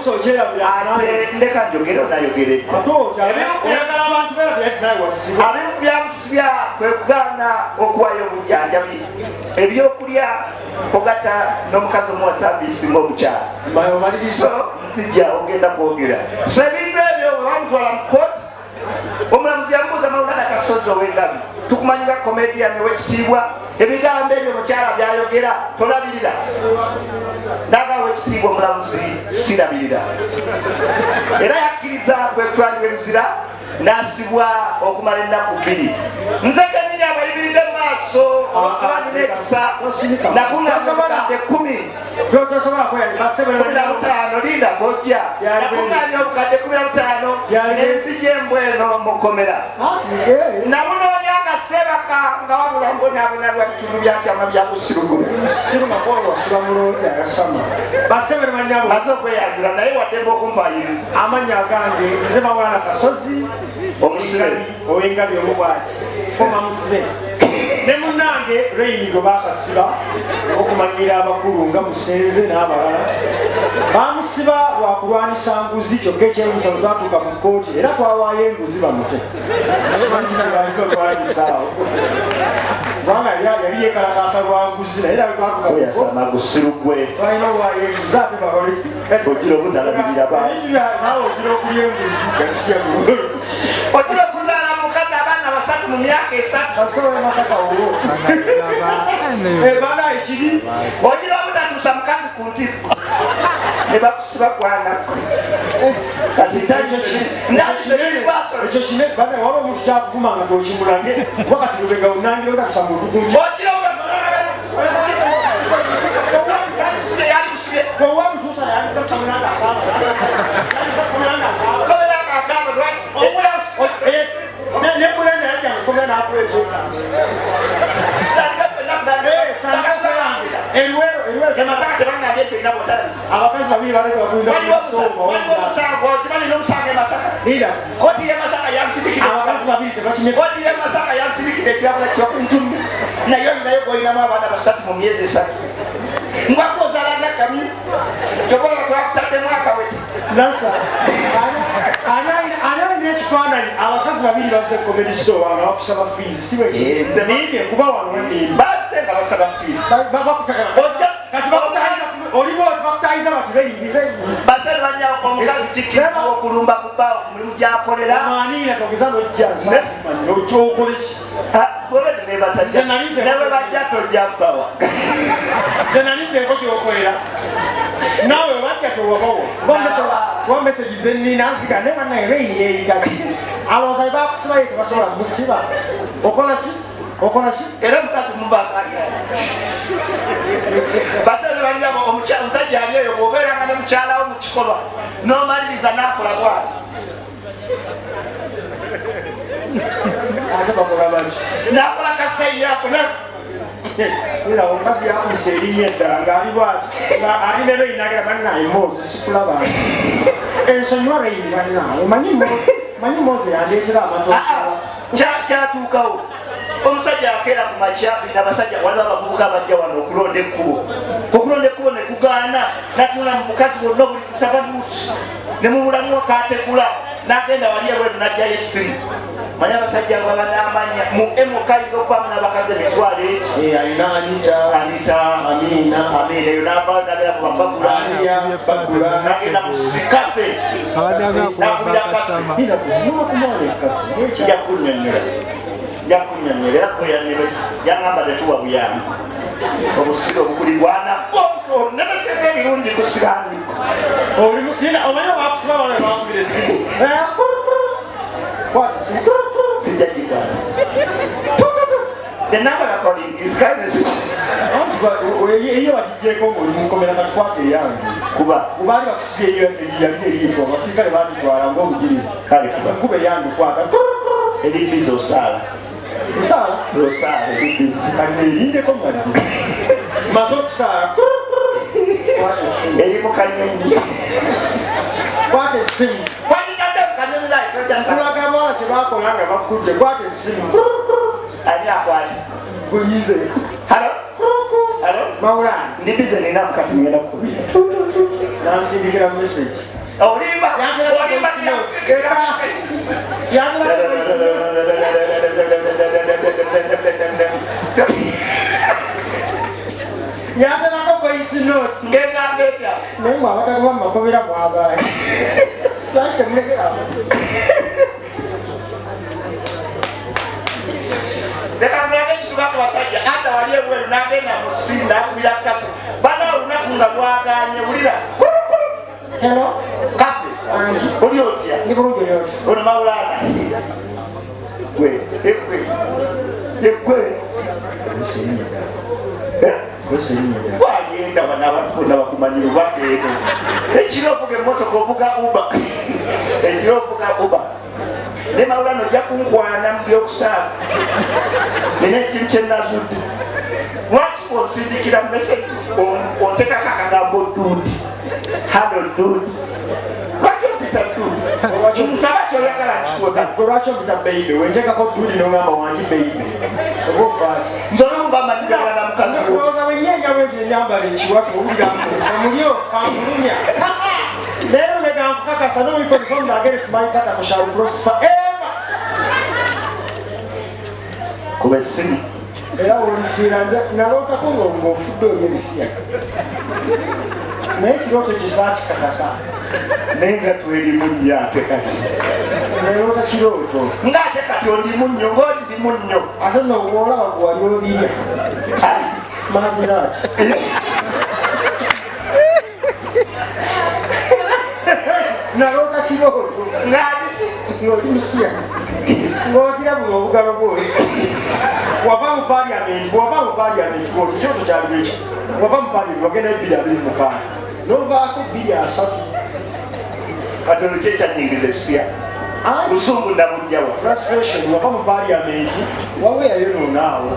musochera ate ndeka njogero nayogere oyagala abantu berabyatinaewasiba abebyamusibya kwe kugaana okuwayo obujanjabi ebyokulya ogata n'omukazi omuwasambisi ng'omukyala so nzijja ogenda kwogera so ebintu ebyo bamutwala mu kooti omulamuzi yamubuuza Maulana Kasozi Ow'Engabi tukumanyira comedian w'ekitiibwa ebigambo ebyo mukyala byayogera tolabirira nagawo ekitiibwa omulamuzi sirabirira era yakkiriza bwetwaliwe luzira nasibwa okumala ennaku 2 nze kenyini abayimiride mu maaso okuba nina ekisa nakuŋŋaanya obukadde 15 linda gojja nakuŋŋaanya obukadde 15 nenzija embwa eno mukomera namunoonya nga sebaka nga wabula mbonabona lwa bitundu byakyama byakusirugulmaze okweyanjula naye waddemba okumpayiriza amanya gange nze Maulana Kasozi Ow'Engabi omubwati foma musibe ne munange Rain gwe bakasiba okumanyira abakulu nga Musenze n'abalala bamusiba lwakulwanisa nguzi kyokka ekyewuunyisa bwe twatuuka mu kkooti era twawaayo enguzi bamute lwanyisaawo kubanga yali yekalakasa lwa nguzi naye twalina olwayo enguzi ate bakole nawe ogira okulya enguzi gasiya ogira okuzaala mukazi abaana 3 mu myaka 3 basobola masaka olwo bana ekibi ogira obutatuusa mukazi ku ntiru ne bakusiba kwana kati ekyo kine bana waba omuntu kyakuvuma nga tokimulage kuba kati lubega onangira otatuusa mu lutugunti owamutuusa yanisa kutamulanga nekulenda yajja kukomera nakulekyeka abakazi babiri baleka abakazi babiri tebakinynaye ngwakozalanga kami jokola twakutadde mwaka wete nasa anayina ekifaananyi abakazi babiri bazze comedy store nga bakusaba fees siwekiniike kuba wano bazze nga basaba fees oliwo tebakutayiza bati basale banya omukazi kikiriza okulumba ku bbaawo ku mulimu gyakolera maniina togeza nojjaokoleki newe bajja tojja bbawa nze nalizeeko gyokolera naawe wajja tewabawo kuba meseji zenina nziga ne banaye Rain yeeyitaki alowooza bakusibayo tebasobola musiba okolaki era omukazi mubakali basale banyabo omusajja ali eyo bwobeeranga ne mukyalawo mu kikolwa n'omaliriza n'akola bwali ate bakola baki n'akola kasayirako era omukazi yakubisa erinnya eddala ng'ali bwati ali ne Rain agera bannaye Mose sikulaba ensonyiwa Rain bannaye manyi Mose yandeetera amatoa kyatuukawo omusajja akeera ku makya n'abasajja waliwo abavubuka abajja wano okulonda ekkubo ne kugaana natula mu bukazi bwonna buli kutabanuuti ne mubulamu kategula n'agenda wali ebweru n'ajjayo essimu manya abasajja nga banamanya mu emokaliza okubamu n'abakazi emitwalo eki alina Anita Amina eyo n'avaayo n'agenda kubagula n'agenda mu sikafe n'akubira kasi jakunyonyera yakoyanebesi yangamba tetuwa buyambi obusiro obukulirwana nebeseza ebirungi kusirani omanyi bakusiba bana bakubira esimu sijagikana the number of calling is kindness iyo bagijeko ngo mukomera katwate yange kuba ubali bakusibye iyo yali eriko basirikale banditwala ngo obugirizi kale kube yange kwata elibizo sala elibizo kanirinde ko mwali mazo kusala elimu kanyonyi kwate simu kulaga mwana kyebakola nga bakujje kwate simu ani akwati kuyize halo Maulana ndibize nina mukati ngenda kukubira nansindikira message olimba yandelako voice note ngegambeta naye mwe abatakuba mumakobera mwagaye lwaki temulekerawo leka mulage ekitubako basajja ata wali ebweru nagenda musinda akubira kafe bana olunaku nga lwaganye wulira hero kafe oli otya ndi bulungi lyoti ono mawulana gwe ekwe ekwe wagenda bana abatunda bakumanyira obageeno ekiro ovuga emotoka ovuga uba ekiro ovuga uba ne mawulana ojja kunkwana mu byokusaaga nina ekintu kyenazudde lwaki onsindikira mu meseji ontekako akagambo duudi hano duudi lwaki opita duudi kimusaba kyoyagala nkikuweka lwaki opita beibe wentekako duudi nogamba wangi beibe oba ofaaki nzolumubamanyigala na mukazi wo olowooza wennyenya bwekyo enyambala ekiwatu omulyo amulumya leero negankukakasa nomikoikomnageresmaikata shall prosper ever kuba essimu era olifiira nalootako ngaofudde oli ebisiya naye ekirooto kisaa kikakasa naye nga twerimu nnyo ate kati neloota kirooto ngaate kati olimu nnyo ngaolimu nnyo ate nowoolaba gwali olirya maginati naloota kirooto ng'oli musiya ng'ogira buno obugalo bwoyi wava mu paliamenti oli kyoto kyalibeki wava mu paliamenti wagenda 225 novaako 23 katono kyekyanyingiza ebisiya busungu nabujjawa frustration wava mu paliamenti waweyayonoonaawo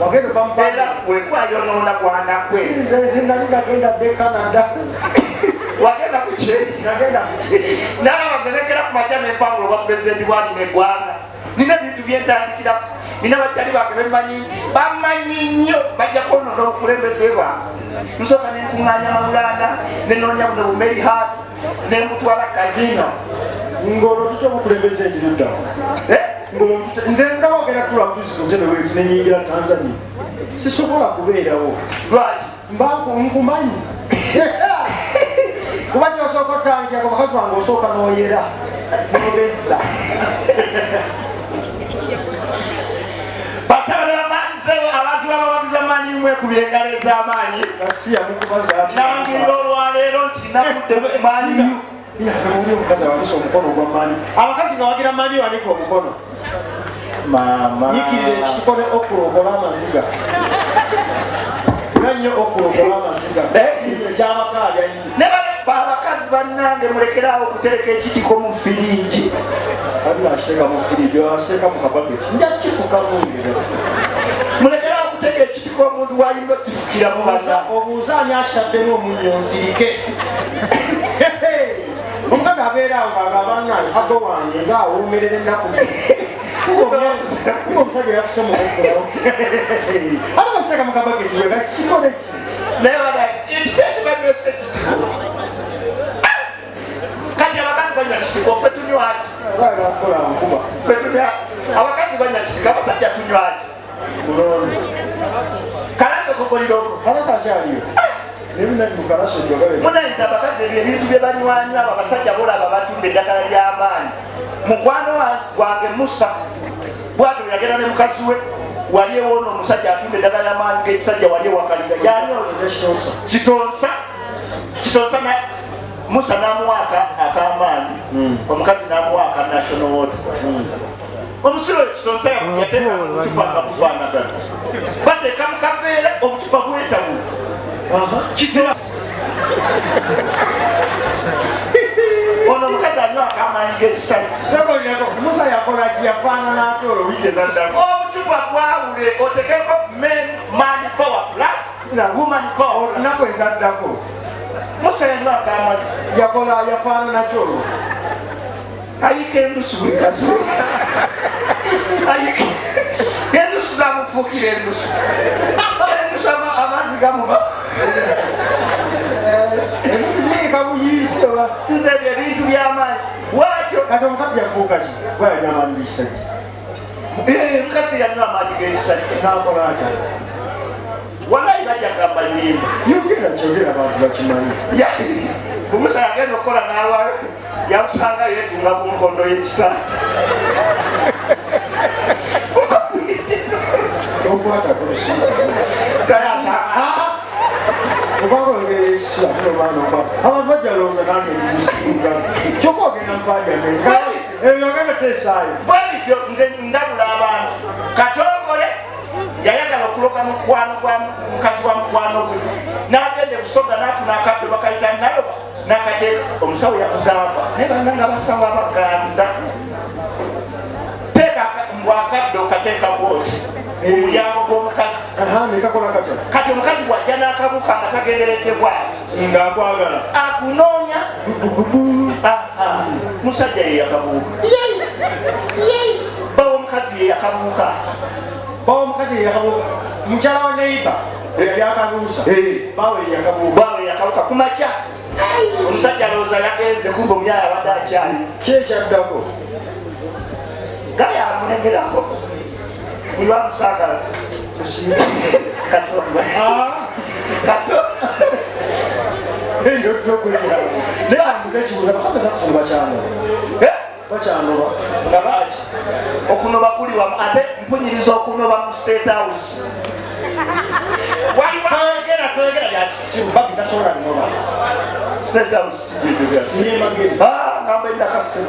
wagenda ova era wekwayonoona kwanakwe nze nali nagenda dde Canada wagenda kukyeri naye wagerekera ku makya nempangulo bwa pulezidenti bwalina eggwanga nina ebintu byentandikira nina bakyali bange bemanyi nti bamanyi nnyo bajja kwonoona obukulembeze bwange nsooka nenkuŋŋaanya mawulanda nenoonya buno bumeri hat nemutwala kazino ng'olwo tutya obukulembeze endiruddawo nze ndawagenda tula mutuzikotenewezi nenyingira Tanzania sisobola kubeerawo lwaki mba nkumanyi kuba kyosooka otandikako bakazi wange osooka noyera nobezza basabale bamanzewo abantu babawagiza amaanyi mwekubira engalo ez'amaanyi nasiya mukubaza nangirira olwaleero nti navudde maaniyu oli omukazi awanisa omukono ogwamaanyi abakazi nga wagira maanyi wanika omukono yikirira ekitukole okulokola amaziga nanyo okulokola amaziga ekyabakaalya abakazi bannange mulekeraawo okutereka ekitiko mu firingi alinaseka mu firingi aseka mu kabaketi njakifuka mungeresi mulekeraawo okuteeka ekitiko omuntu wayinza okifukira mubaza obuuza ani akitaddemu omunnyo nsirike omukazi abeeraawo ngaagabanani abo wange ngaawoomerera ennaku omusajja yafuse mukokolawo ate baseka mu kabaketi wega kikole ki nayeekiteekibanyose ekitiko kati abakazi banywa kitiko ffe tunywaki akola nkuba abakazi banywa kitiko abasajja tunywaki kalaso kokoliroko kalaso akyaliyo munayinza abakazi ebyo ebintu bye banywanywa abo abasajja bolaba batunda eddagala ly'amaanyi mukwano gwange musa bwati yagenda ne mukazi we wali ewona omusajja atunda eddagala ly'amaanyi ng'ekisajja wali ewakaliga kitonsa musa n'amuwaaka ak'amaanyi omukazi n'amuwaaka national water omusiro ekitonsa yateeka obucupa nga bufaanagana bateeka mu kaveera obucupa bwetawula ono omukazi anywa ak'amaanyi g'ekisajja musa yakolaki yafaanana ate olwo wiiki ezaddako obucupa bwawule otekeko man power plus woman power nnaku ezaddako musa yanywa ak'amazzi yakola yafaanana ki olwo ayika endusu buli kaseera endusu zamufuukira endusu amazzi gamuba endusu ziyika buyiisi oba nze kati omukazi yafuuka ki bwayanyamanyisa mukasi yanywa amaanyi g'ekisajja nakola atya walayi bajagamba nyimba yogera kyogera abantu bakimanyi omusa yagenda okukola n'alwayo yakusanga yeetunga ku nkondo y'ekitanda okwatako obaolengeraesa abantu bajalooza nange musinga kyokka ogenda mupaliamenti ebyo agenda teesaayo bwebityo nze ndabula abantu katongole yayagala okuloga mukwano gwa mukazi wa mukwano gwe n'agende busoga n'afuna akaddo bakayita naloba n'akateeka omusawo yakugamba naye bana nga basawo abaganda teeka mbwakadde okateeka bwoti omulyango gw'omukazi nekakola katya kati omukazi bwajja n'akabuka nga tagenderedde bwati ngaakwagala akunoonya musajja ye yakabuuka bawo omukazi ye yakabuuka bawo omukazi yeyakabuuka mukyala wa neiba yali akabuusa bawe yakabuuka kumakya omusajja alowooza yagenze kumba omuyala abadde akyali kyekyaddako gaya amulemerako nibamusagala nga baki okunoba kuli wamu ate mpunyiriza okunoba mu state house state house ngamba endakase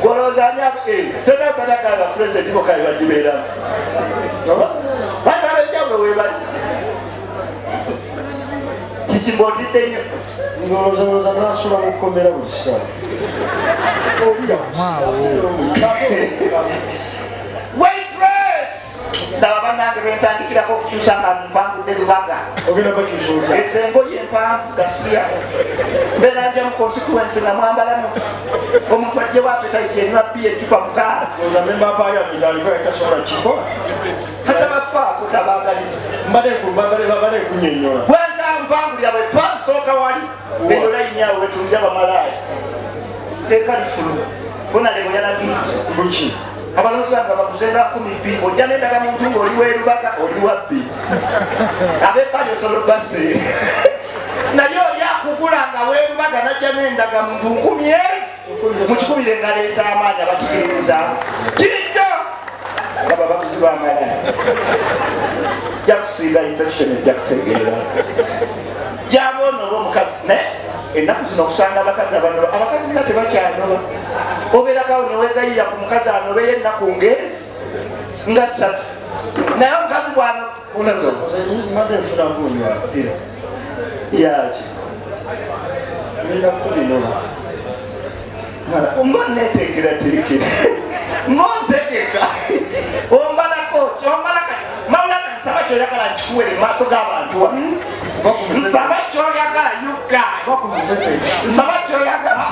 golozanya state house adagaba president bokayi bagibeeramu bana abenjawulo webali kikimba otidde nnyo ngolozaloza nasula mukomera buli kisaa waitress ndaba banange bentandikirako okukyusa nga mpangudde lubaga esengo yempanvu gasiya mbeera nja mu constituency nga mwambalamu omuntu ajjewo apetaiti enywa bbi ecupa mukaaga katabafaako tabagaliza bwentampangulira bwe pansooka wali eyo layinyawo wetunja bamalaaya teeka lifulu bonalebo yanagiti abalozi bange bakuzenga 12 ojja nendaga muntu ng'oli werubaga oli wabbi ab'ebbali osobola obbaseera naye oli akugula nga werubaga najja nendaga muntu 10 mu 10 engalo ez'amaanyi abatukiririza kijjo aba bakuzi b'amala jakusiiga infection ejja kutegeera jaboonoba omukazi naye ennaku zino okusanga abakazi abakazi nga tebakyanoba obeerakawo newegayirira ku mukazi anobeyo ennaku ngezi nga 3 naye omukazi yaki ngonetekera tekera ngontegeka ombalako kyombalaka mawulaka nsaba kyoyagala nkikuwere mu maaso g'abantu nsaba kyoyagala yuga nsaba kyoyagala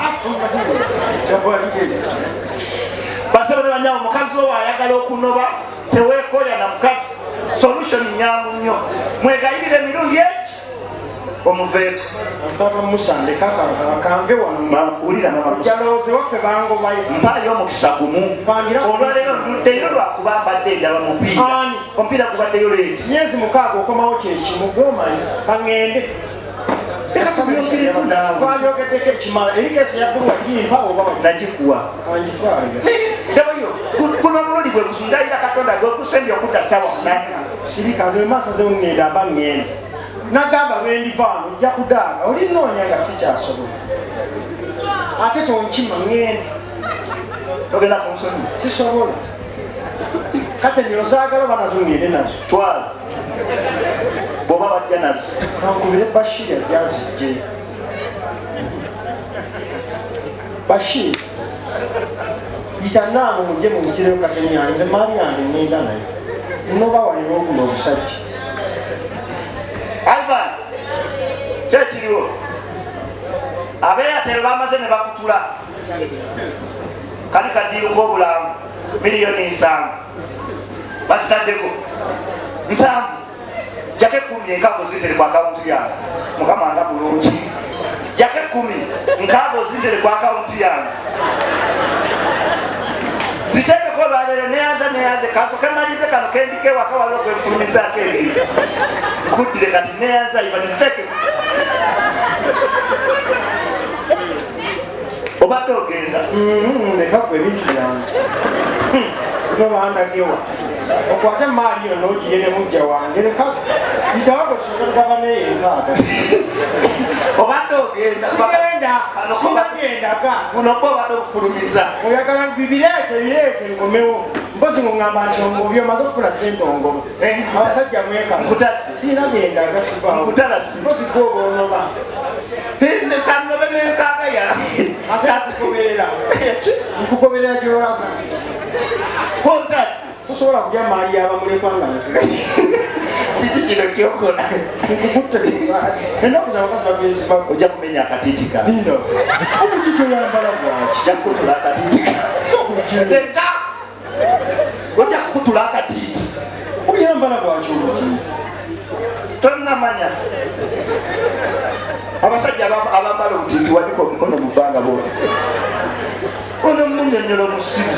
basebe ne banyawo omukazi wo ayagala okunoba teweekolya na mukazi solution nyangu nnyo mwegayirire emirundi eki omuveeko musande kakanve wanoulirajaloozi waffe bangobayo mpaayo omukisa gumu olwaleero nduddeyo lwakuba mbadde ndaba mupiira omupiira gubaddeyo leeti myezi 6 okomawo kyekimu gomanyi kaŋŋende twayogeddeko ekimala erikesi yaggulwa gimpa oba nagikuwa guno omulundi gwe gusundalira katonda gwekusembya okudda sawa sirikaze maaso zeŋŋenda aba ŋŋenda nagamba lwendivaano ojja kudaaga olinoonya nga sikyasobola ate tonkima ŋŋenda ogenda kunsonyi sisobola kate nyozaagala oba nazo ŋŋende nazo twala bwoba bajja nazo ankubire bashiri ajazijje bashiri yitanaamu mujje munzikireyo katenyanze maali yange ŋŋenda naye noba walina oguno obusajja Alvan, kyekiriwo abeeyatero bamaze ne bakutula kali kadiiru k'obulamu miliyoni 7 basitaddeko 7 jjako 10 enkago zitere ku akawunti yange mukama nga bulungi jake 10 nkaaga ozindere ku akawunti yange zitendeko olwalero neyanze kasoke malize kano kendike waka waliwo kwefulumizaako ebintu nkuddire kati neyanza ibaniseke obadde ogenda nekagwa ebintu byange nobandagewa okwate maali yo nogiyene mujja wange leka bitawako kisokagaba neyenkaaga obadde ogenda singagendaga buno bwe obadde okufulumiza oyagala bireete ngomewo mpozi ngongamba nti ongobi omaze okufuna sente ongoba abasajja mweka sinagendaga mpozi gwobaonoba kanobe nenkaaga yange ate akugoberera nkugoberera gyolaga kontati tosobola kulya maali yabamulekwanga kiki kino kyokola ennaku zabakazi babyesiba ojja kumenya akatiti ka nino omukikyoyambala bwaki ojja kukutula akatiti enka ojja kukutula akatiti oyambala bwaki omukiti tonnamanya abasajja abambala obutiti waliko omukono mu bbanga bwoti ono munyonyola omusiru